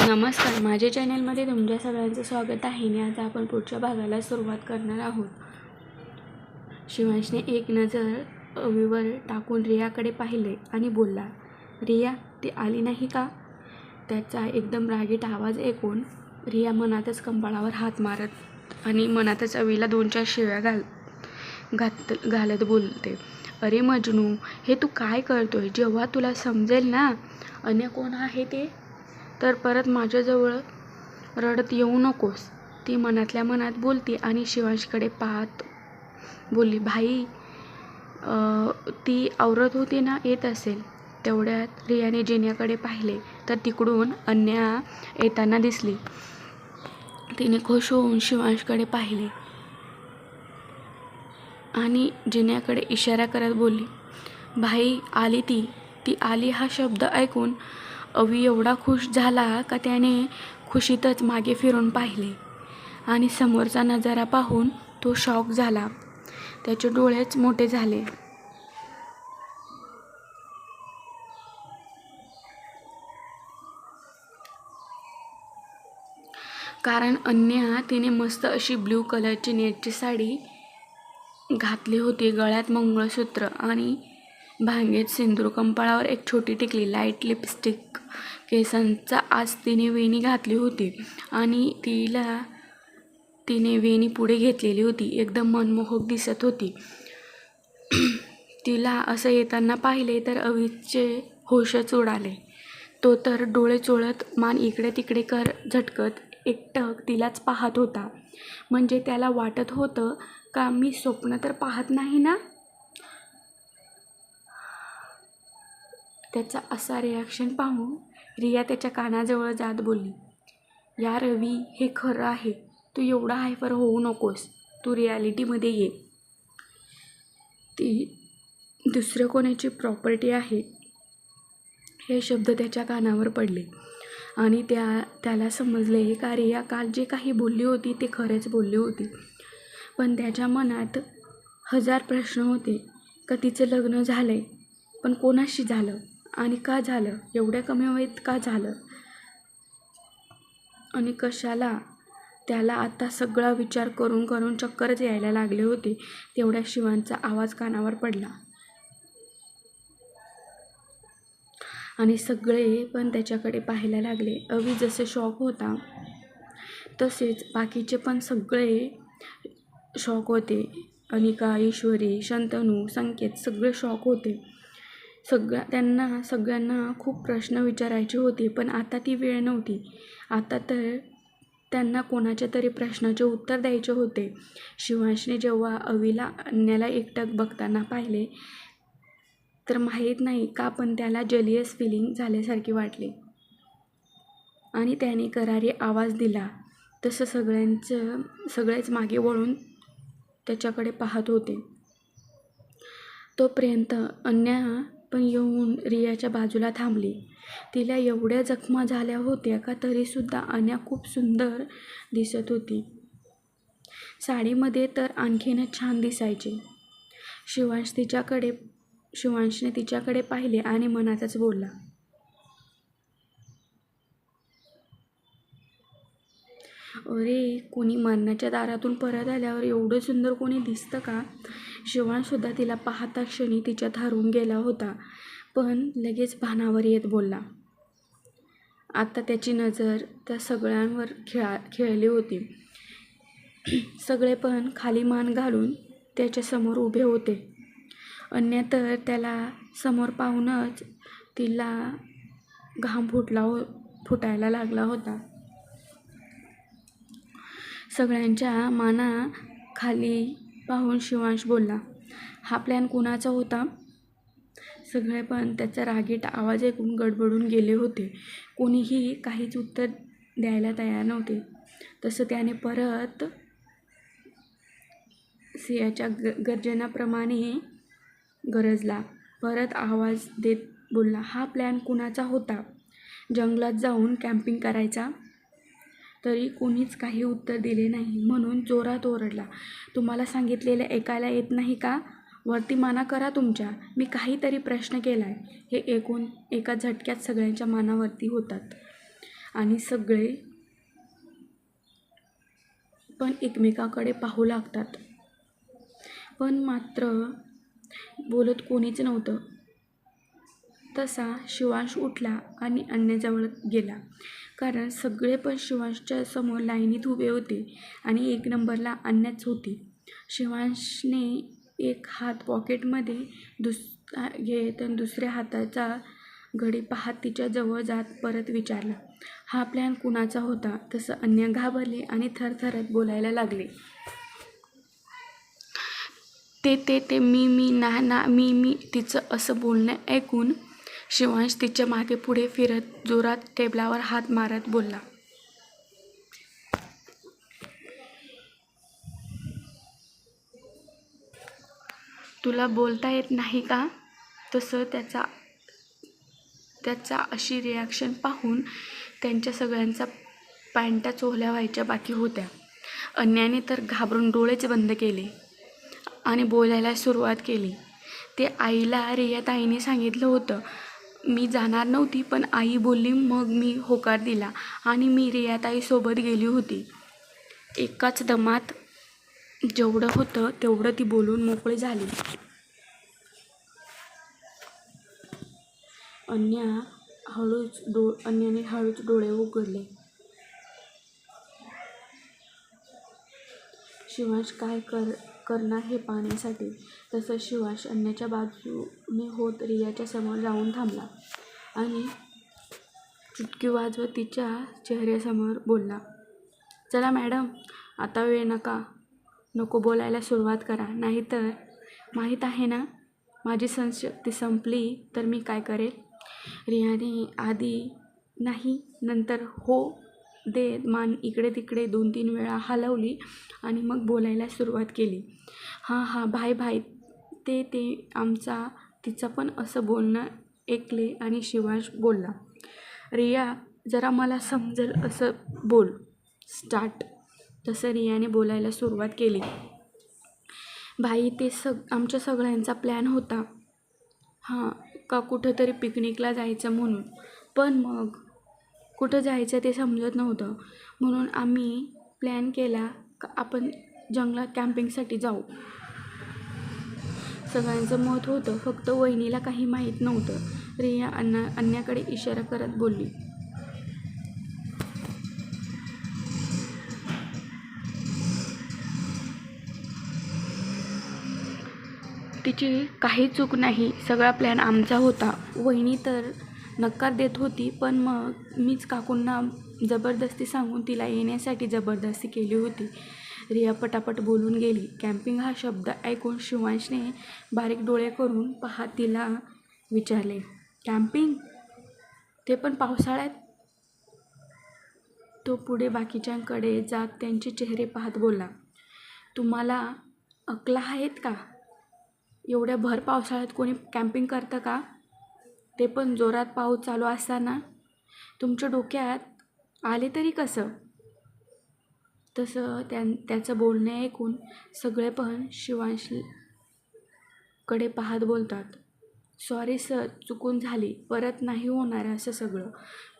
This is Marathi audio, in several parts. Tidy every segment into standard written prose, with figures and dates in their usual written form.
नमस्कार, माझ्या चॅनलमध्ये तुमच्या सगळ्यांचं स्वागत आहे आणि आज आपण पुढच्या भागाला सुरुवात करणार आहोत. शिवांशने एक नजर अवीवर टाकून रियाकडे पाहिले आणि बोलला, रिया, ती आली नाही का? त्याचा एकदम रागीट आवाज ऐकून रिया मनातच कपाळावर हात मारत आणि मनातच अवीला 2-4 शिव्या घालत बोलते, अरे मजनू, हे तू काय करतोय? जेव्हा तुला समजेल ना अन्य कोण आहे ते, तर परत माझ्याजवळ रडत येऊ नकोस. ती मनातल्या मनात बोलती आणि शिवांशकडे पाहत बोलली, भाई, ती आवरत होती ना, येत असेल. तेवढ्यात रियाने जिन्याकडे पाहिले तर तिकडून अन्या येताना दिसली. तिने खुश होऊन शिवांशकडे पाहिले आणि जिन्याकडे इशारा करत बोलली, भाई, आली ती आली. हा शब्द ऐकून अवी एवढा खुश झाला का त्याने खुशीतच मागे फिरून पाहिले आणि समोरचा नजारा पाहून तो शॉक झाला. त्याचे डोळेच मोठे झाले. कारण अन्या तिने मस्त अशी ब्ल्यू कलरची नेटची साडी घातली होती, गळ्यात मंगळसूत्र आणि भांगेत सिंदूर, कपाळावर एक छोटी टिकली, लाईट लिपस्टिक, केसांचा आज तिने वेणी घातली होती आणि तिने वेणी पुढे घेतलेली होती. एकदम मनमोहक दिसत होती. तिला असं येताना पाहिले तर अवीचे होशच उडाले. तो तर डोळे चोळत मान इकडे तिकडे झटकत एकटक तिलाच पाहत होता. म्हणजे त्याला वाटत होतं का मी स्वप्न तर पाहत नाही ना? त्याचा असा रिॲक्शन पाहून रिया त्याच्या कानाजवळ जात बोलली, यार रवी, हे खरं आहे. तू एवढा हायपर होऊ नकोस. तू रिॲलिटीमध्ये ये. ती दुसऱ्या कोणाची प्रॉपर्टी आहे. हे शब्द त्याच्या कानावर पडले आणि त्याला समजले का रिया काल जे काही बोलली होती ते खरेच बोलली होती. पण त्याच्या मनात 1000 प्रश्न होते. का तिचं लग्न झालंय, पण कोणाशी झालं आणि का झालं? एवढ्या कमी वयात का झालं? आणि कशाला? त्याला आता सगळा विचार करून चक्करच यायला लागले होते. तेवढ्या शिवांचा आवाज कानावर पडला आणि सगळे पण त्याच्याकडे पाहायला लागले. अवी जसे शॉक होता तसेच बाकीचे पण सगळे शॉक होते. अनिका, ईश्वरी, शंतनू, संकेत सगळे शॉक होते. त्यांना सगळ्यांना खूप प्रश्न विचारायचे होते, पण आता ती वेळ नव्हती. आता तर त्यांना कोणाच्या तरी प्रश्नाचे उत्तर द्यायचे होते. शिवांशने जेव्हा अवीला अन्याला एकटक बघताना पाहिले तर माहीत नाही का पण त्याला जेलियस फिलिंग झाल्यासारखे वाटले आणि त्याने करारी आवाज दिला. तसं सगळेच मागे वळून त्याच्याकडे पाहत होते. तोपर्यंत अन्या पण येऊन रियाच्या बाजूला थांबली. तिला एवढ्या जखमा झाल्या होत्या का तरीसुद्धा अन्या खूप सुंदर दिसत होती. साडीमध्ये तर आणखीनच छान दिसायची. शिवांशने तिच्याकडे पाहिले आणि मनातच बोलला, अरे, कोणी मरणाच्या दारातून परत आल्यावर एवढं सुंदर कोणी दिसतं का? शिवांशसुद्धा तिला पाहता क्षणी तिच्यात हरवून गेला होता, पण लगेच भानावर येत बोलला. आता त्याची नजर त्या सगळ्यांवर खेळली होती. सगळे पण खाली मान घालून त्याच्यासमोर उभे होते. अन्या तर त्याला समोर पाहूनच तिला घाम फुटायला लागला होता. सगळ्यांच्या माना खाली पाहून शिवांश बोलला, हा प्लॅन कुणाचा होता? सगळे पण त्याचा रागीट आवाज ऐकून गडबडून गेले होते. कोणीही काहीच उत्तर द्यायला तयार नव्हते. तसं त्याने परत सिंहाच्या गर्जनाप्रमाणे गरजला. परत आवाज देत बोलला, हा प्लॅन कुणाचा होता? जंगलात जाऊन कॅम्पिंग करायचा? तरी कोणीच काही उत्तर दिले नाही म्हणून जोरात ओरडला, तुम्हाला सांगितलेलं ऐकायला येत नाही का? वरती माना करा तुमच्या. मी काहीतरी प्रश्न केलाय. हे ऐकून एका झटक्यात सगळ्यांच्या मानावरती होतात आणि सगळे पण एकमेकाकडे पाहू लागतात. पण मात्र बोलत कोणीच नव्हतं. तसा शिवांश उठला आणि अन्याजवळ गेला, कारण सगळे पण शिवांशच्या समोर लाईनीत उभे होते आणि 1 नंबरला अन्याच होती. शिवांशने एक हात पॉकेटमध्ये घेत आणि दुसऱ्या हाताचा घडी पाहत तिच्या जवळ जात परत विचारला, हा प्लॅन कुणाचा होता? तसं अन्या घाबरले आणि थरथरत बोलायला लागले. ते मी ना मी तिचं असं बोलणं ऐकून शिवांश तिच्या मागे पुढे फिरत जोरात टेबलावर हात मारत बोलला, तुला बोलता येत नाही का? तसं त्याचा अशी रिॲक्शन पाहून त्यांच्या सगळ्यांचा पॅन्टा चोहल्या व्हायच्या बाकी होत्या. अन्याने तर घाबरून डोळेच बंद केले आणि बोलायला सुरुवात केली. ते आईला रियाताईने सांगितलं होतं. मी जाणार नव्हती, पण आई बोलली, मग मी होकार दिला आणि मी रियाताईसोबत गेली होती. एकाच दमात जेवढं होतं तेवढं ती बोलून मोकळी झाली. अन्याने हळूच डोळे उघडले. शिवांश काय करणार हे पाहण्यासाठी. तसं शिवांश अन्याच्या बाजूने होत रियाच्या समोर जाऊन थांबला आणि चुटकी वाजवत तिच्या चेहऱ्यासमोर बोलला, चला मॅडम, आता वेळ नको बोलायला सुरुवात करा, नाहीतर माहीत आहे ना, माझी सहनशक्ती संपली तर मी काय करेल. रियाने आधी नाही नंतर हो देत मान इकडे तिकडे 2-3 वेळा हलवली आणि मग बोलायला सुरुवात केली. हां भाई ते आमचा. तिचं पण असं बोलणं ऐकले आणि शिवांश बोलला, रिया जरा मला समजेल असं बोल, स्टार्ट. तसं रियाने बोलायला सुरुवात केली. भाई ते आमच्या सगळ्यांचा प्लॅन होता. हां का कुठंतरी पिकनिकला जायचं म्हणून, पण मग कुठं जायचं ते समजत नव्हतं, म्हणून आम्ही प्लॅन केला का आपण जंगलात कॅम्पिंगसाठी जाऊ. सगळ्यांचं मत होतं, फक्त वहिनीला काही माहीत नव्हतं. रिया अन्याकडे इशारा करत बोलली, तिची काही चूक नाही, सगळा प्लॅन आमचा होता. वहिनी तर नकार देत होती, पण मग मीच काकूंना जबरदस्ती सांगून तिला येण्यासाठी जबरदस्ती केली होती. रिया पटापट बोलून गेली. कॅम्पिंग हा शब्द ऐकून शिवांशने बारीक डोळे करून पाहत तिला विचारले, कॅम्पिंग? ते पण पावसाळ्यात? तो पुढे बाकीच्यांकडे जात त्यांचे चेहरे पाहत बोलला, तुम्हाला अक्कल आहेत का? एवढ्या भर पावसाळ्यात कोणी कॅम्पिंग करतं का? ते पण जोरात पाऊस चालू असताना? तुमच्या डोक्यात आले तरी कसं? तसं त्याचं बोलणे ऐकून सगळे पण शिवांशकडे पाहत बोलतात, सॉरी सर, चुकून झाली, परत नाही होणार असं सगळं.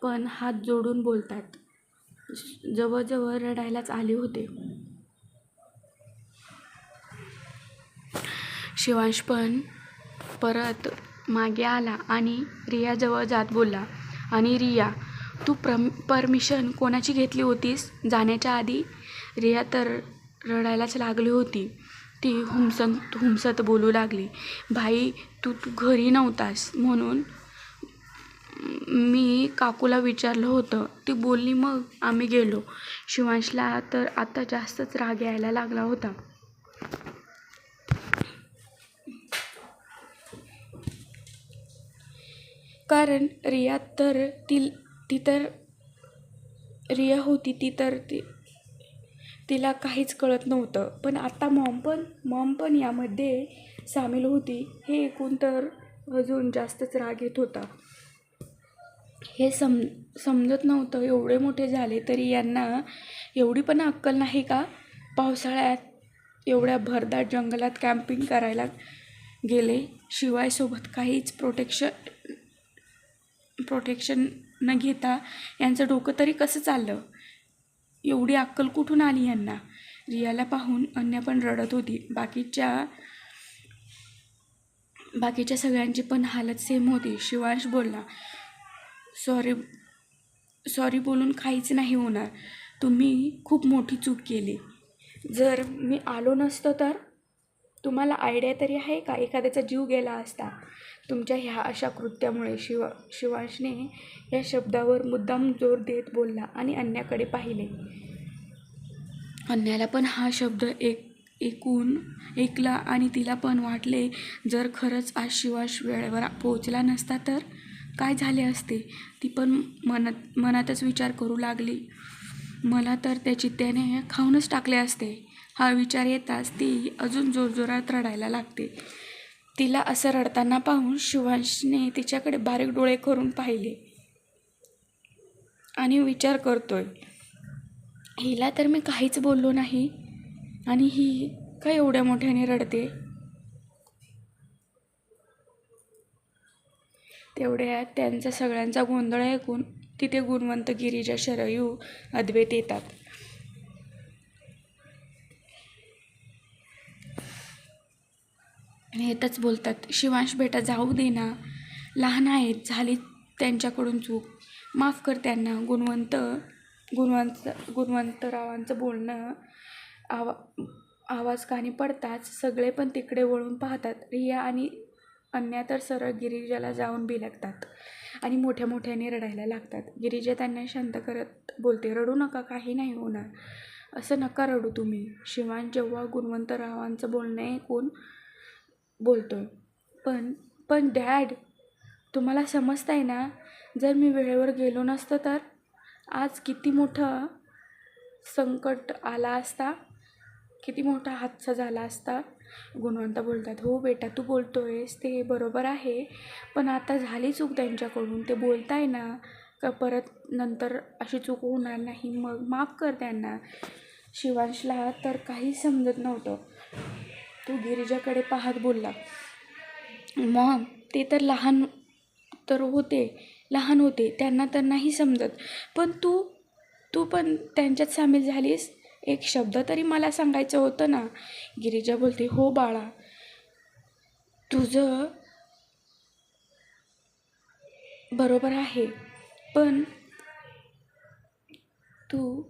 पण हात जोडून बोलतात. जवळजवळ रडायलाच आले होते. शिवांश पण परत मागे आला आणि रियाजवळ जात बोलला, आणि रिया, तू परमिशन कोणाची घेतली होतीस जाण्याच्या आधी? रिया तर रडायलाच लागली होती. ती हुमसत बोलू लागली, भाई तू घरी नव्हतास म्हणून मी काकूला विचारलं होतं, ती बोलली, मग आम्ही गेलो. शिवांशला तर आता जास्तच राग यायला लागला होता. कारण रिया होती तिला काहीच कळत नव्हतं. पण आता मॉम पण यामध्ये सामील होती हे ऐकून तर अजून जास्तच राग येत होता. हे समजत नव्हतं, एवढे मोठे झाले तरी यांना एवढी पण अक्कल नाही का? पावसाळ्यात एवढ्या भरदाट जंगलात कॅम्पिंग करायला गेले, शिवाय सोबत काहीच प्रोटेक्शन प्रोटेक्शन न घेता यांचं डोकं तरी कसं चाललं? एवढी अक्कल कुठून आली यांना? रियाला पाहून अन्या पण रडत होती. बाकीच्या सगळ्यांची पण हालत सेम होती. शिवांश बोलला, सॉरी बोलून काहीच नाही होणार. तुम्ही खूप मोठी चूक केली. जर मी आलो नसतो तर? तुम्हाला आयडिया तरी आहे का एखाद्याचा जीव गेला असता तुमच्या ह्या अशा कृत्यामुळे? शिवांशने या शब्दावर मुद्दाम जोर देत बोलला आणि अन्याकडे पाहिले. अन्याला पण हा शब्द ऐकला आणि तिला पण वाटले, जर खरंच आज शिवांश वेळेवर पोहोचला नसता तर काय झाले असते? ती पण मनातच विचार करू लागली, मला तर त्याची त्याने खाऊनच टाकले असते. हा विचार येताच ती अजून जोरजोरात रडायला लागते. तिला असं रडताना पाहून शिवांशने तिच्याकडे बारीक डोळे करून पाहिले आणि विचार करतोय, हिला तर मी काहीच बोललो नाही आणि ही काय एवढ्या मोठ्याने रडते? तेवढ्यात त्यांचा सगळ्यांचा गोंधळ ऐकून तिथे गुणवंत, गिरिजा, शरयू, अद्वैत येतात. येतच बोलतात, शिवांश बेटा जाऊ दे ना, लहान आहेत, झाली त्यांच्याकडून चूक, माफ कर त्यांना. गुणवंतरावांचं बोलणं आवाज कानी पडताच सगळे पण तिकडे वळून पाहतात. रिया आणि अन्या तर सरळ गिरिजाला जाऊन बिलगतात आणि मोठ्याने रडायला लागतात. गिरिजा त्यांना शांत करत बोलते, रडू नका, काही नाही होणार, असं नका रडू तुम्ही. शिवांश जेव्हा गुणवंतरावांचं बोलणं ऐकून बोलतोय, पण डॅड, तुम्हाला समजतंय ना, जर मी वेळेवर गेलो नसतं तर आज किती मोठं संकट आला असता, किती मोठा हादसा झाला असता. गुणवंत बोलतात, हो बेटा, तू बोलतोयस ते बरोबर आहे, पण आता झाली चूक त्यांच्याकडून, ते बोलताय ना का परत नंतर अशी चूक होणार नाही, मग माफ कर त्यांना. शिवांशला तर काही समजत नव्हतं. तो गिरिजाकडे पाहत बोलला, मॉम, ते तर लहान होते, त्यांना तर नाही समजत, पण तू पण त्यांच्यात सामील झालीस, एक शब्द तरी मला सांगायचं होतं ना. गिरिजा बोलते, हो बाळा, तुझं बरोबर आहे, पण तू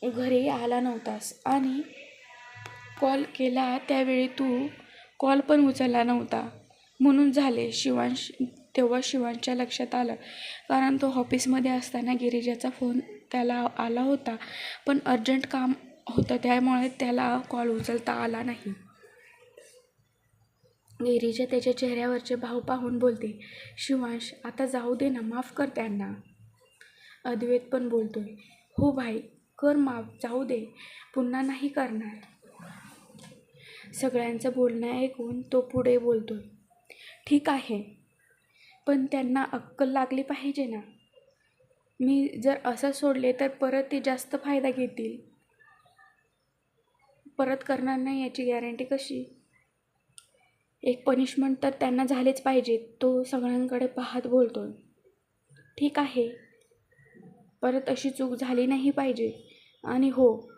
घरी आला नव्हतास आणि कॉल केला त्यावेळी तू कॉल पण उचलला नव्हता, म्हणून झाले. तेव्हा शिवांशच्या लक्षात आलं, कारण तो ऑफिसमध्ये असताना गिरिजाचा फोन त्याला आला होता, पण अर्जंट काम होतं त्यामुळे त्याला कॉल उचलता आला नाही. गिरिजा त्याच्या चेहऱ्यावरचे भाव पाहून बोलते, शिवांश, आता जाऊ दे ना, माफ कर त्यांना. अद्वैत पण बोलतोय, हो भाई, कर माफ, जाऊ दे, पुन्हा नाही करणार. सगळ्यांचं बोलणं ऐकून तो पुढे बोलतोय, ठीक आहे, पण त्यांना अक्कल लागली पाहिजे ना. मी जर असं सोडले तर परत ते जास्त फायदा घेतील, परत करणार नाही याची गॅरंटी कशी? एक पनिशमेंट तर त्यांना झालेच पाहिजे. तो सगळ्यांकडे पाहत बोलतोय, ठीक आहे, परत अशी चूक झाली नाही पाहिजे. आणि हो,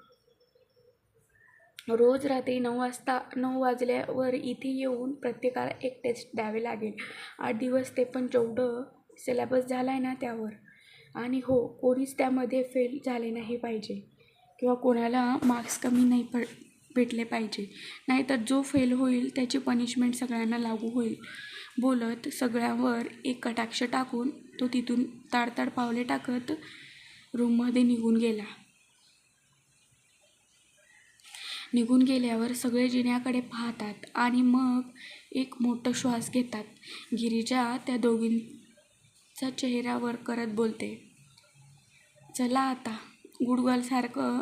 रोज रात्री 9 वाजल्यावर इथे येऊन प्रत्येकाला एक टेस्ट द्यावे लागेल. 8 दिवस, ते पण जेवढं सिलेबस झाला आहे ना त्यावर. आणि हो, कोणीच त्यामध्ये फेल झाले नाही पाहिजे किंवा कोणाला मार्क्स कमी नाही भेटले पाहिजे, नाहीतर जो फेल होईल त्याची पनिशमेंट सगळ्यांना लागू होईल. बोलत सगळ्यांवर एक कटाक्ष टाकून तो तिथून ताडताड पावले टाकत रूममध्ये निघून गेल्यावर सगळे जिन्याकडे पाहतात आणि मग एक मोठा श्वास घेतात. गिरिजा त्या दोघींचा चेहऱ्यावर करत बोलते, चला आता, गुडगर्लसारखं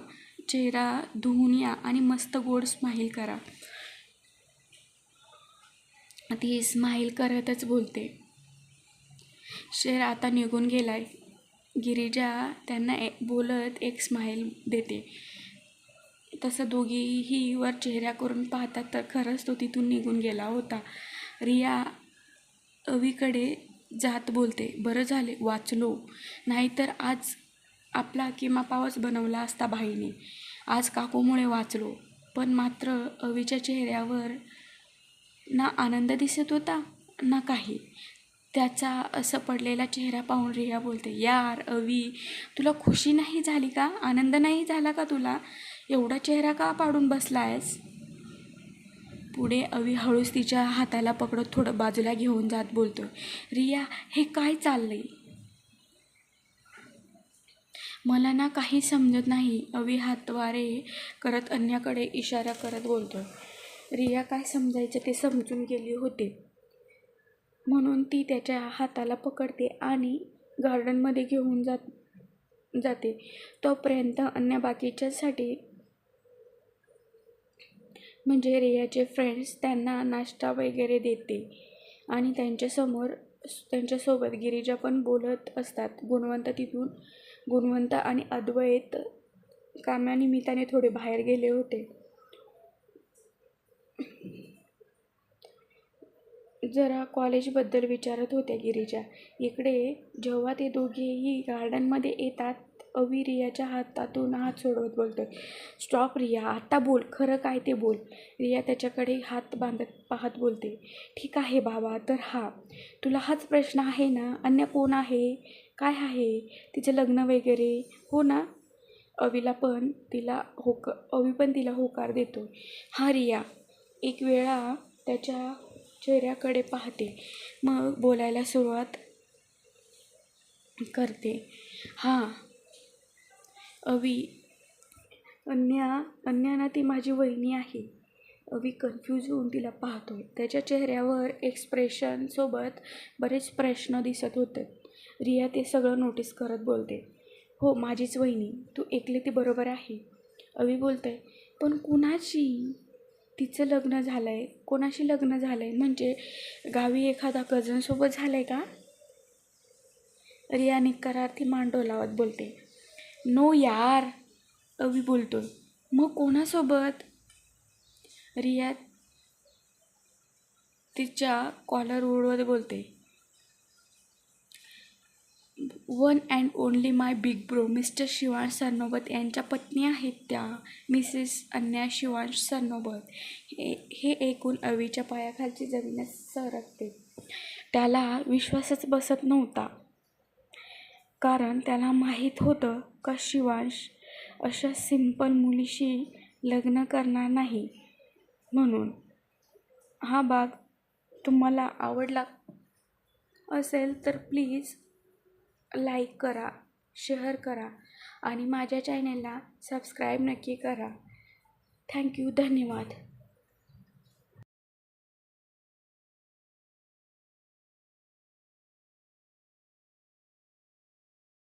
चेहरा धुवून या आणि मस्त गोड स्माईल करा. ती स्माईल करतच बोलते, शेर आता निघून गेलाय. गिरिजा त्यांना बोलत एक स्माईल देते. तसं दोघीही वर चेहऱ्या करून पाहतात तर खरंच तो तिथून निघून गेला होता. रिया अवीकडे जात बोलते, बरं झाले वाचलो, नाहीतर आज आपला किमा पावच बनवला असता बाईने. आज काकूमुळे वाचलो. पण मात्र अवीच्या चेहऱ्यावर ना आनंद दिसत होता ना काही. त्याचा असं पडलेला चेहरा पाहून रिया बोलते, यार अवी, तुला खुशी नाही झाली का? आनंद नाही झाला का तुला? एवढा चेहरा का पाडून बसलायस? पुढे अवी हळूच तिच्या हाताला पकडत थोडं बाजूला घेऊन जात बोलतोय, रिया, हे काय चाललंय? मला ना काही समजत नाही. अवी हातवारे करत अन्याकडे इशारा करत बोलतोय. रिया काय समजायचं ते समजून गेली होते, म्हणून ती त्याच्या हाताला पकडते आणि गार्डनमध्ये घेऊन जाते. तोपर्यंत अन्य बाकीच्यासाठी म्हणजे रियाचे फ्रेंड्स त्यांना नाश्ता वगैरे देते आणि त्यांच्यासोबत गिरिजा पण बोलत असतात. गुणवंत आणि अद्वैत कामानिमित्ताने थोडे बाहेर गेले होते. जरा कॉलेजबद्दल विचारत होत्या गिरिजा. इकडे जेव्हा ते दोघेही गार्डनमध्ये येतात, अवी रियाच्या हातातून हात सोडवत बोलतोय, स्टॉप रिया, आता बोल, खरं काय ते बोल. रिया त्याच्याकडे हात बांधत पाहत बोलते, ठीक आहे बाबा, तर तुला हाच प्रश्न आहे ना? अन्य कोण आहे? काय आहे? तिचं लग्न वगैरे हो ना? अवी पण तिला होकार देतो. हा रिया एक वेळा त्याच्या चेहऱ्याकडे पाहते, मग बोलायला सुरुवात करते. हां अवी, अन्या ती माझी वहिनी आहे. अवी कन्फ्यूज होऊन तिला पाहतोय. त्याच्या चेहऱ्यावर एक्सप्रेशनसोबत बरेच प्रश्न दिसत होते. रिया ते सगळं नोटीस करत बोलते, हो माझीच वहिनी, तू ऐकले ती बरोबर आहे. अवी बोलते, पण कुणाची? तिचं लग्न झालं आहे. कोणाशी लग्न झालं आहे? म्हणजे गावी एखादा कझनसोबत झालं आहे का? रिया निकारार्थी मान डोलावत बोलते, नो यार. अवी बोलतोय, मग कोणासोबत? रिया तिच्या कॉलर ओढवत बोलते, one and only my big bro mister Shivansh Sarnobat यांच्या पत्नी आहेत त्या, मिसेस अन्या शिवांश सरनोबत. हे ऐकून अवीच्या पायाखालची जमीनच सरकते. त्याला विश्वासच बसत नव्हता, कारण त्याला माहीत होतं का शिवांश अशा सिंपल मुलीशी लग्न करणार नाही. म्हणून हा भाग तुम्हाला आवडला असेल तर प्लीज लाईक करा, शेअर करा आणि माझ्या चॅनलला सबस्क्राईब नक्की करा. थँक्यू, धन्यवाद.